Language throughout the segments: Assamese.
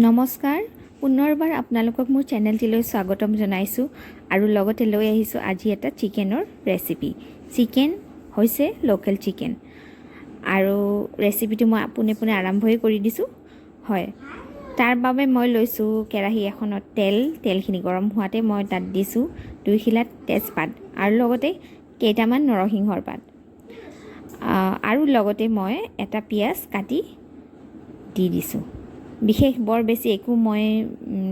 নমস্কাৰ পুনৰবাৰ আপোনালোকক মোৰ চেনেলটিলৈ স্বাগতম জনাইছোঁ আৰু লগতে লৈ আহিছোঁ আজি এটা চিকেনৰ ৰেচিপি। চিকেন হৈছে লোকেল চিকেন আৰু ৰেচিপিটো মই পোনে পোনে আৰম্ভই কৰি দিছোঁ। হয়, তাৰ বাবে মই লৈছোঁ কেৰাহী এখনত তেলখিনি গৰম হোৱাতে মই তাত দিছোঁ 2 খিলা তেজপাত আৰু লগতে কেইটামান নৰসিংহৰ পাত আৰু লগতে মই এটা পিঁয়াজ কাটি দি দিছোঁ। বিশেষ বৰ বেছি একো মই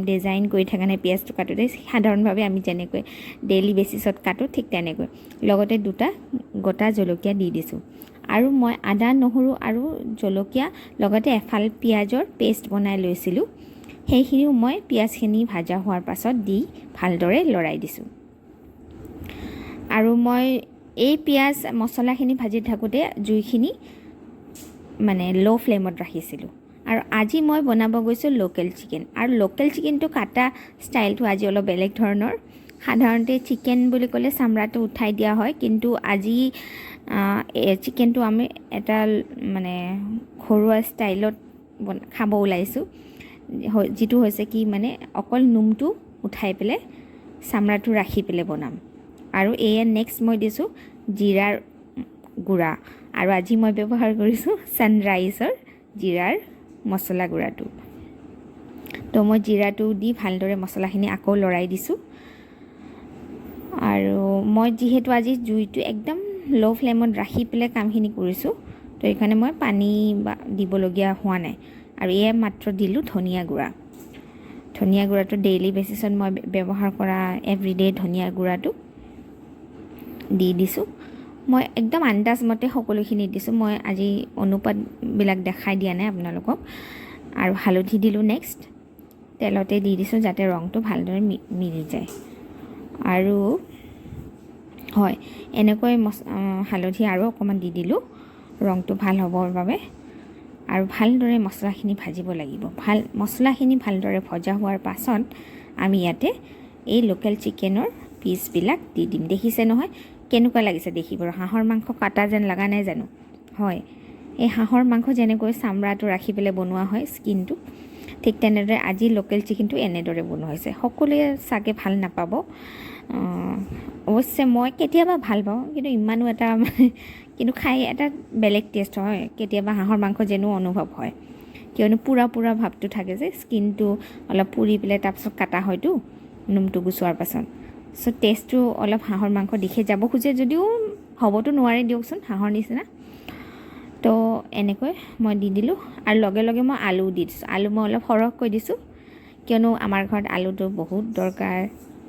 ডিজাইন কৰি থকা নাই পিঁয়াজটো কাটোতে, সাধাৰণভাৱে আমি যেনেকৈ ডেইলি বেচিছত কাটোঁ ঠিক তেনেকৈ। লগতে 2টা গোটা জলকীয়া দি দিছোঁ আৰু মই আদা নহৰু আৰু জলকীয়া লগতে এফাল পিঁয়াজৰ পেষ্ট বনাই লৈছিলোঁ, সেইখিনিও মই পিঁয়াজখিনি ভাজা হোৱাৰ পাছত দি ভালদৰে লৰাই দিছোঁ। আৰু মই এই পিঁয়াজ মছলাখিনি ভাজি থাকোঁতে জুইখিনি মানে ল' ফ্লেমত ৰাখিছিলোঁ। আৰু আজি মই বনাব গৈছোঁ লোকেল চিকেন, আৰু লোকেল চিকেনটো কাটা ষ্টাইলটো আজি অলপ বেলেগ ধৰণৰ। সাধাৰণতে চিকেন বুলি ক'লে চামৰাটো উঠাই দিয়া হয়, কিন্তু আজি চিকেনটো আমি এটা মানে ঘৰুৱা ষ্টাইলত খাব ওলাইছোঁ, যিটো হৈছে কি মানে অকল নোমটো উঠাই পেলাই চামৰাটো ৰাখি পেলাই বনাম। আৰু এয়া নেক্সট মই দিছোঁ জিৰাৰ গুড়া, আৰু আজি মই ব্যৱহাৰ কৰিছোঁ ছানৰাইজৰ জিৰাৰ মছলা গুড়াটো। তো মই জিৰাটো দি ভালদৰে মছলাখিনি আকৌ লৰাই দিছোঁ। আৰু মই যিহেতু আজি জুইটো একদম ল' ফ্লেমত ৰাখি পেলাই কামখিনি কৰিছোঁ, তো এইকাৰণে মই পানী দিবলগীয়া হোৱা নাই। আৰু এয়া মাত্ৰ দিলোঁ ধনিয়া গুড়াটো ডেইলি বেচিছত মই ব্যৱহাৰ কৰা এভৰিডে ধনিয়া গুড়াটো দি দিছোঁ। মই একদম আন্দাজমতে সকলোখিনি দিছোঁ, মই আজি অনুপাতবিলাক দেখাই দিয়া নাই আপোনালোকক। আৰু হালধি দিলোঁ নেক্সট, তেলতে দি দিছোঁ যাতে ৰংটো ভালদৰে মিলি যায়। আৰু হয়, এনেকৈ হালধি আৰু অকণমান দি দিলোঁ ৰংটো ভাল হ'বৰ বাবে। আৰু ভালদৰে মছলাখিনি ভাজিব লাগিব। মছলাখিনি ভালদৰে ভজা হোৱাৰ পাছত আমি ইয়াতে এই লোকেল চিকেনৰ পিচবিলাক দি দিম। দেখিছে নহয় কেনেকুৱা লাগিছে দেখিব, হাঁহৰ মাংস কাটা যেন লগা নাই জানো? হয়, এই হাঁহৰ মাংস যেনেকৈ চামৰাটো ৰাখি পেলাই বনোৱা হয় স্কিনটো, ঠিক তেনেদৰে আজি লোকেল চিকেনটো এনেদৰে বনোৱা হৈছে। সকলোৱে চাগে ভাল নাপাব, অৱশ্যে মই কেতিয়াবা ভাল পাওঁ, কিন্তু ইমানো এটা মানে কিন্তু খাই এটা বেলেগ টেষ্ট হয়। কেতিয়াবা হাঁহৰ মাংস যেনো অনুভৱ হয়, কিয়নো পুৰা ভাৱটো থাকে যে স্কিনটো অলপ পুৰি পেলাই তাৰপিছত কাটা হয়তো নোমটো গুচোৱাৰ পাছত। চ' টেষ্টটো অলপ হাঁহৰ মাংস দিশে যাব খোজে, যদিও হ'বতো নোৱাৰে দিয়কচোন হাঁহৰ নিচিনা। তো এনেকৈ মই দি দিলোঁ আৰু লগে লগে মই আলু দি দিছোঁ। আলু মই অলপ সৰহকৈ দিছোঁ, কিয়নো আমাৰ ঘৰত আলুটো বহুত দৰকাৰ।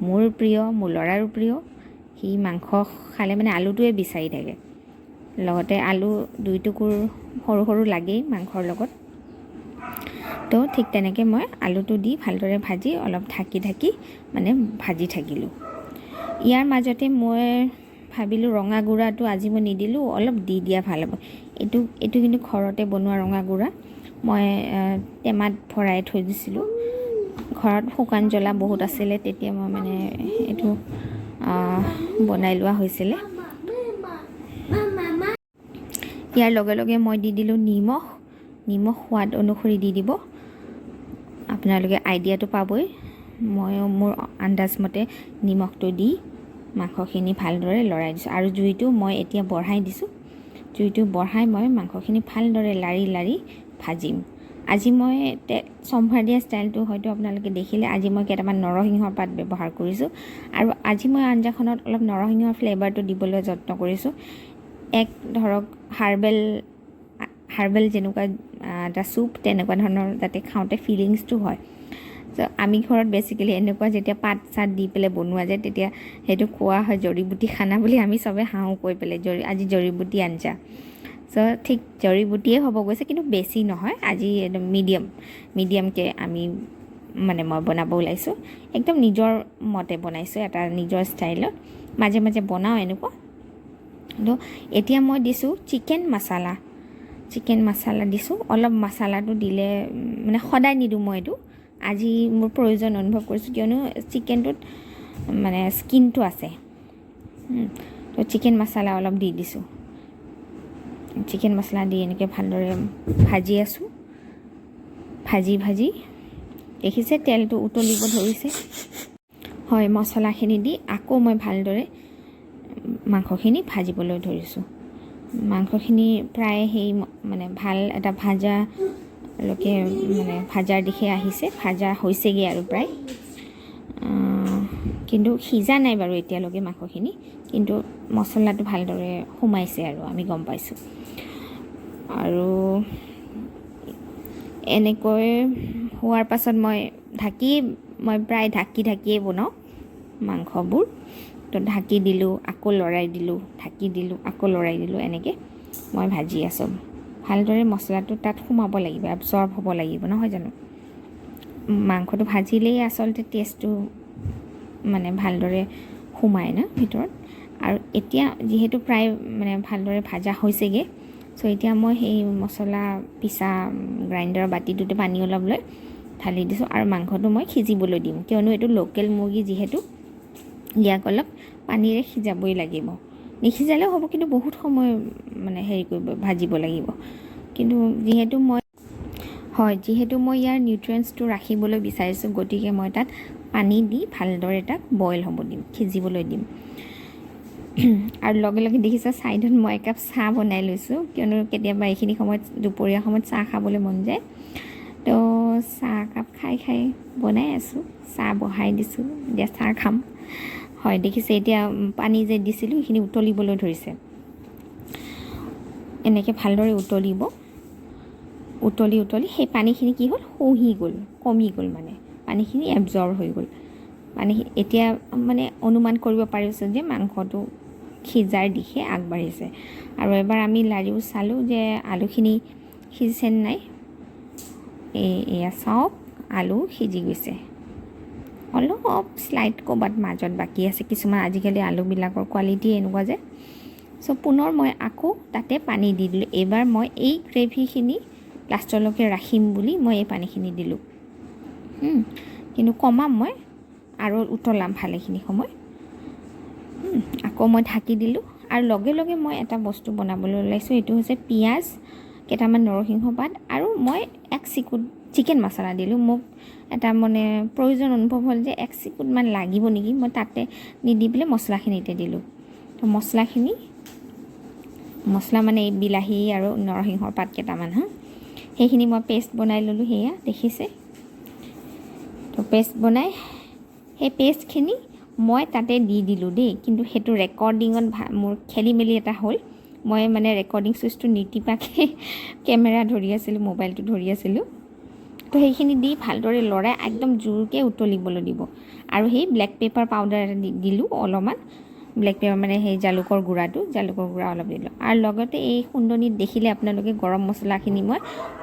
মোৰ প্ৰিয়, মোৰ ল'ৰাৰো প্ৰিয়, সি মাংস খালে মানে আলুটোৱে বিচাৰি থাকে। লগতে আলু 2 টুকুৰ সৰু লাগেই মাংসৰ লগত। তো ঠিক তেনেকৈ মই আলুটো দি ভালদৰে ভাজি অলপ ঢাকি মানে ভাজি থাকিলোঁ। ইয়াৰ মাজতে মই ভাবিলোঁ ৰঙা গুড়াটো আজি মই নিদিলোঁ, অলপ দি দিয়া ভাল হ'ব। এইটো কিন্তু ঘৰতে বনোৱা ৰঙা গুড়া, মই টেমাত ভৰাই থৈ দিছিলোঁ। ঘৰত শুকান জ্বলা বহুত আছিলে, তেতিয়া মই মানে এইটো বনাই লোৱা হৈছিলে। ইয়াৰ লগে লগে মই দি দিলোঁ নিমখ সোৱাদ অনুসৰি দি দিব। আপোনালোকে আইডিয়াটো পাবই। মই মোৰ আন্দাজমতে নিমখটো দি মাংসখিনি ভালদৰে লৰাই দিছোঁ। আৰু জুইটো মই এতিয়া বঢ়াই দিছোঁ। জুইটো বঢ়াই মই মাংসখিনি ভালদৰে লাৰি ভাজিম। আজি মই চম্ভাৰ দিয়া ষ্টাইলটো হয়তো আপোনালোকে দেখিলে। আজি মই কেইটামান নৰসিংহৰ পাত ব্যৱহাৰ কৰিছোঁ, আৰু আজি মই আঞ্জাখনত অলপ নৰসিংহৰ ফ্লেভাৰটো দিবলৈ যত্ন কৰিছোঁ। এক ধৰক হাৰ্বেল যেনেকুৱা এটা চুপ, তেনেকুৱা ধৰণৰ যাতে খাওঁতে ফিলিংছটো হয়। চ' আমি ঘৰত বেছিকেলি এনেকুৱা যেতিয়া পাত চাত দি পেলাই বনোৱা যায়, তেতিয়া সেইটো খোৱা হয় জৰিবুটি খানা বুলি আমি চবে হাঁহো কৈ পেলাই, আজি জৰিবুটি আঞ্জা। চ' ঠিক জৰিবুটিয়ে হ'ব গৈছে, কিন্তু বেছি নহয়। আজি একদম মিডিয়ামকৈ মই বনাব ওলাইছোঁ। একদম নিজৰ মতে বনাইছোঁ, এটা নিজৰ ষ্টাইলত। মাজে বনাওঁ এনেকুৱা। তো এতিয়া মই দিছোঁ চিকেন মছলা দিছোঁ। অলপ মছলাটো দিলে মানে সদায় নিদিওঁ মই এইটো, আজি মোৰ প্ৰয়োজন অনুভৱ কৰিছোঁ, কিয়নো চিকেনটোত মানে স্কিনটো আছে। তো চিকেন মছলা অলপ দি দিছোঁ। চিকেন মছলা দি এনেকৈ ভালদৰে ভাজি আছোঁ। ভাজি দেখিছে তেলটো উতলিব ধৰিছে হয় মছলাখিনি দি আকৌ মই ভালদৰে মাংসখিনি ভাজিবলৈ ধৰিছোঁ মাংসখিনি প্ৰায় সেই মানে ভাল এটা ভাজালৈকে মানে ভাজাৰ দিশে আহিছে ভাজা হৈছেগৈ আৰু প্ৰায় কিন্তু সিজা নাই বাৰু এতিয়ালৈকে মাংসখিনি কিন্তু মছলাটো ভালদৰে সোমাইছে আৰু আমি গম পাইছোঁ আৰু এনেকৈ হোৱাৰ পাছত মই প্ৰায় ঢাকিয়ে বনাওঁ মাংসবোৰ তো ঢাকি দিলোঁ আকৌ লৰাই দিলোঁ ঢাকি দিলোঁ আকৌ লৰাই দিলোঁ এনেকৈ মই ভাজি আছোঁ ভালদৰে মছলাটো তাত সোমাব লাগিব এবজৰ্ব হ'ব লাগিব নহয় জানো মাংসটো ভাজিলেই আচলতে টেষ্টটো মানে ভালদৰে সোমায় না ভিতৰত আৰু এতিয়া যিহেতু প্ৰায় মানে ভালদৰে ভাজা হৈছেগৈ চ' এতিয়া মই সেই মছলা পিছা গ্ৰাইণ্ডাৰৰ বাতিটোতে পানী অলপ লৈ ঢালি দিছোঁ আৰু মাংসটো মই সিজিবলৈ দিম কিয়নো এইটো লোকেল মুৰ্গী যিহেতু ইয়াক অলপ পানীৰে সিজাবই লাগিব নিসিজালেও হ'ব কিন্তু বহুত সময় মানে হেৰি কৰিব ভাজিব লাগিব কিন্তু যিহেতু মই ইয়াৰ নিউট্ৰিয়েণ্টছটো ৰাখিবলৈ বিচাৰিছোঁ গতিকে মই তাত পানী দি ভালদৰে তাক বইল হ'ব দিম সিজিবলৈ দিম আৰু লগে লগে দেখিছা ছাইডত মই একাপ চাহ বনাই লৈছোঁ কিয়নো কেতিয়াবা এইখিনি সময়ত দুপৰীয়া সময়ত চাহ খাবলৈ মন যায় তো চাহ একাপ খাই বনাই আছোঁ চাহ বহাই দিছোঁ এতিয়া চাহ খাম হয় দেখিছে এতিয়া পানী যে দিছিলোঁ সেইখিনি উতলিবলৈ ধৰিছে এনেকৈ ভালদৰে উতলি সেই পানীখিনি কি হ'ল কমি গ'ল মানে পানীখিনি এবজৰ্ব হৈ গ'ল এতিয়া মানে অনুমান কৰিব পাৰিছোঁ যে মাংসটো সিজাৰ দিশে আগবাঢ়িছে আৰু এবাৰ আমি লাৰিও চালোঁ যে আলুখিনি সিজিছে নাই এয়া চাওক আলু সিজি গৈছে অলপ স্লাইড ক'ৰবাত মাজত বাকী আছে কিছুমান আজিকালি আলুবিলাকৰ কোৱালিটি এনেকুৱা যে চ' পুনৰ মই আকৌ তাতে পানী দি দিলোঁ এইবাৰ মই এই গ্ৰেভিখিনি লাষ্টলৈকে ৰাখিম বুলি মই এই পানীখিনি দিলোঁ কিন্তু কমাম মই আৰু উতলাম ভালেখিনি সময় আকৌ মই ঢাকি দিলোঁ আৰু লগে লগে মই এটা বস্তু বনাবলৈ ওলাইছোঁ এইটো হৈছে পিঁয়াজ কেইটামান নৰসিংহ পাত আৰু মই এক চিকুট চিকেন মছলা দিলোঁ মোক এটা মানে প্ৰয়োজন অনুভৱ হ'ল যে এক চিকুটমান লাগিব নেকি মই তাতে নিদি পেলাই মছলাখিনিতে দিলোঁ তো মছলা মানে এই বিলাহী আৰু নৰসিংহৰ পাত কেইটামান সেইখিনি মই পেষ্ট বনাই ল'লোঁ সেয়া দেখিছে তো পেষ্ট বনাই সেই পেষ্টখিনি মই তাতে দি দিলোঁ দেই কিন্তু সেইটো ৰেকৰ্ডিঙত মোৰ খেলি মেলি এটা হ'ল মই মানে ৰেকৰ্ডিং চুইচটো নিটিপাকৈ কেমেৰা ধৰি আছিলোঁ মোবাইলটো ধৰি আছিলোঁ তো সেইখিনি দি ভালদৰে লৰাই একদম জোৰকৈ উতলিবলৈ দিব আৰু সেই ব্লেক পেপাৰ পাউডাৰ এটা দিলোঁ অলপমান ব্লেক পেপাৰ মানে সেই জালুকৰ গুড়া অলপ দিলোঁ আৰু লগতে এই খুন্দনিত দেখিলে আপোনালোকে গৰম মছলাখিনি মই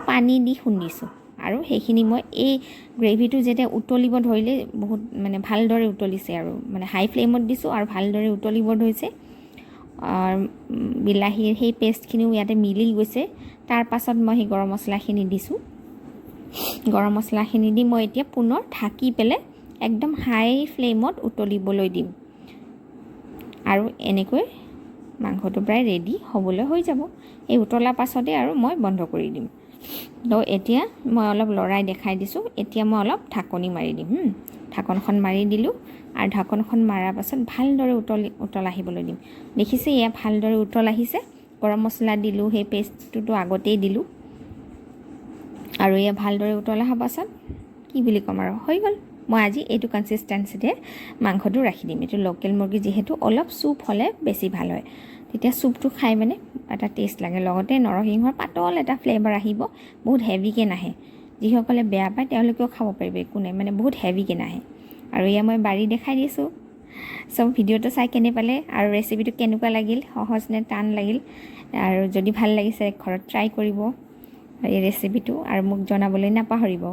পানী দি খুন্দিছোঁ আৰু সেইখিনি মই এই গ্ৰেভিটো যেতিয়া উতলিব ধৰিলে বহুত মানে ভালদৰে উতলিছে আৰু মানে হাই ফ্লেমত দিছোঁ আৰু ভালদৰে উতলিব ধৰিছে বিলাহীৰ সেই পেষ্টখিনিও ইয়াতে মিলি গৈছে তাৰ পাছত মই সেই গৰম মছলাখিনি দিছোঁ গৰম মছলাখিনি দি মই এতিয়া পুনৰ ঢাকি পেলাই একদম হাই ফ্লেমত উতলিবলৈ দিম আৰু এনেকৈ মাংসটো প্ৰায় ৰেডি হ'বলৈ হৈ যাব এই উতলাৰ পাছতে আৰু মই বন্ধ কৰি দিম তো এতিয়া মই অলপ লৰাই দেখাই দিছোঁ এতিয়া মই অলপ ঢাকনি মাৰি দিম ঢাকনখন মাৰি দিলোঁ আৰু ঢাকনখন মৰাৰ পাছত ভালদৰে উতল আহিবলৈ দিম দেখিছে এয়া ভালদৰে উতল আহিছে গৰম মছলা দিলোঁ সেই পেষ্টটোতো আগতেই দিলোঁ আৰু এয়া ভালদৰে উতল অহাৰ পাছত কি বুলি ক'ম আৰু হৈ গ'ল মই আজি এইটো কনচিষ্টেঞ্চিতে মাংসটো ৰাখি দিম এইটো লোকেল মুৰ্গী যিহেতু অলপ চুপ হ'লে বেছি ভাল হয় তেতিয়া চুপটো খাই মানে এটা টেষ্ট লাগে লগতে নৰসিংহৰ পাতল এটা ফ্লেভাৰ আহিব বহুত হেভিকৈ নাহে যিসকলে বেয়া পায় তেওঁলোকেও খাব পাৰিব একো নাই মানে বহুত হেভিকৈ নাহে আৰু এয়া মই বাৰী দেখাই দিছোঁ চব ভিডিঅ'টো চাই কেনে পালে আৰু ৰেচিপিটো কেনেকুৱা লাগিল সহজ নে টান লাগিল আৰু যদি ভাল লাগিছে ঘৰত ট্ৰাই কৰিব এই ৰেচিপিটো আৰু মোক জনাবলৈ নাপাহৰিব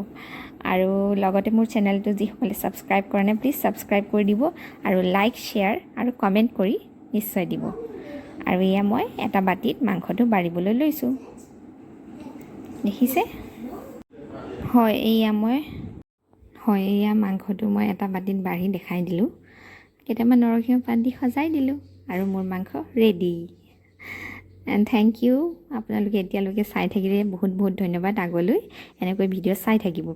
আৰু লগতে মোৰ চেনেলটো যিসকলে ছাবস্ক্ৰাইব কৰা নাই প্লিজ ছাবস্ক্ৰাইব কৰি দিব আৰু লাইক শ্বেয়াৰ আৰু কমেণ্ট কৰি নিশ্চয় দিব আৰু এয়া মই এটা বাতিত মাংসটো বাঢ়িবলৈ লৈছোঁ দেখিছে এয়া মাংসটো মই এটা বাতিত বাঢ়ি দেখাই দিলোঁ কেইটামান নৰসিংহ পাত দি সজাই দিলোঁ আৰু মোৰ মাংস ৰেডি এণ্ড থেংক ইউ আপোনালোকে এতিয়ালৈকে চাই থাকিলে বহুত বহুত ধন্যবাদ আগলৈ এনেকৈ ভিডিঅ' চাই থাকিব